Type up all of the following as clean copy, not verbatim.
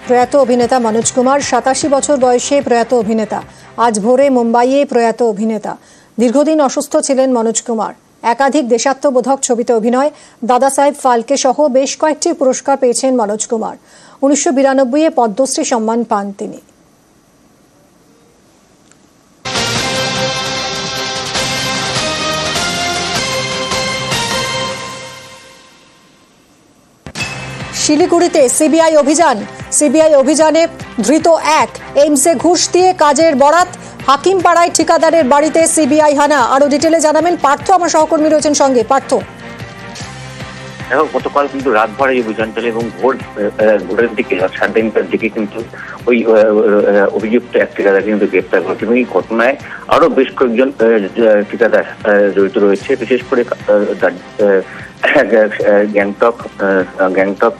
প্রয়াত অভিনেতা মনোজ কুমার 87 বছর বয়সে প্রয়াত অভিনেতা। আজ ভোরে মুম্বাইয়ে প্রয়াত অভিনেতা। দীর্ঘদিন অসুস্থ ছিলেন মনোজ কুমার। একাধিক দেশাত্মবোধক ছবিতে অভিনয়, দাদা সাহেব ফালকে সহ বেশ কয়েকটি পুরস্কার পেয়েছেন মনোজ কুমার। 1992-এ পদ্মশ্রী সম্মান পান তিনি। শিলিগুড়িতে সিবিআই অভিযানে ধৃত এক। এইমসে ঘুষ দিয়ে কাজের বরাত। হাকিমপাড়ায় ঠিকাদারের বাড়িতে সিবিআই হানা। আরো ডিটেলে জানাবেন পার্থ, আমার সহকর্মী রয়েছেন সঙ্গে। পার্থ, গতকাল কিন্তু রাত ভর এই অভিযান চলে এবং ভোরের দিকে 9:30টার দিকে কিন্তু ওই অভিযুক্ত এক ঠিকাদার কিন্তু গ্রেপ্তার করেছে এবং এই ঘটনায় আরো বেশ কয়েকজন ঠিকাদার জড়িত রয়েছে। বিশেষ করে গ্যাংটক,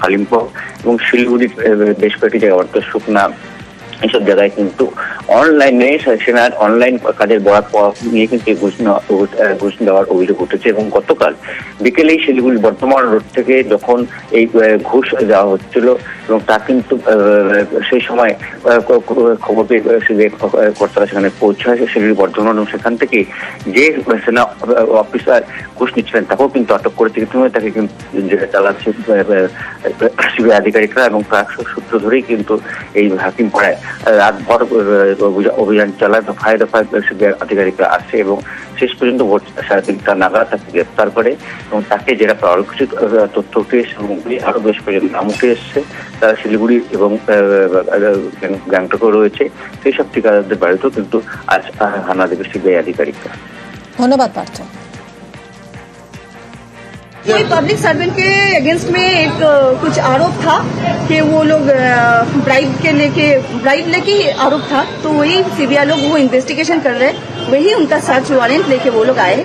কালিম্পং এবং শিলিগুড়ির বেশ কয়েকটি জায়গা অর্থাৎ শুকনা এইসব জায়গায় কিন্তু অনলাইন কাজের বরাত নিয়ে কিন্তু ঘুষ দেওয়ার অভিযোগ উঠেছে এবং গতকাল বিকেলেই শিলিগুড়ি বর্ধমান রোড থেকে যখন এই ঘুষ দেওয়া হচ্ছিল এবং তা কিন্তু সেই সময় খবর পেয়ে কর্তারা সেখানে পৌঁছায় শিলিগুড়ি বর্ধমান এবং সেখান থেকে যে সেনা অফিসার ঘুষ নিচ্ছিলেন তাকেও কিন্তু আটক করেছে। ইতিমধ্যে তাকে কিন্তু চালাচ্ছে সিবিআই আধিকারিকরা এবং তার সূত্র ধরেই কিন্তু এই হাকিমপাড়ায় রাতভর অভিযান চালায়। দফায় দফায় সিবিআই আধিকারিকরা আসে এবং শেষ পর্যন্ত ভোর 3:30টা নাগাদ তাকে গ্রেপ্তার করে এবং তাকে যেটা আরো কিছু তথ্য উঠে এসছে এবং আরো বেশ কয়েকজন নাম উঠে এসছে। তারা শিলিগুড়ি এবং গ্যাংটকেও রয়েছে। সেই সব ঠিকাদারদের বাড়িতেও কিন্তু আজ হানা দেবে সিবিআই আধিকারিকরা। ধন্যবাদ পার্থ। कोई पब्लिक सर्वेंट के अगेंस्ट में एक कुछ आरोप था कि वो लोग ब्राइब लेके ही आरोप था, तो वही सीबीआई लोग वो इन्वेस्टिगेशन कर रहे हैं। वही उनका सर्च वारंट लेके वो लोग आए।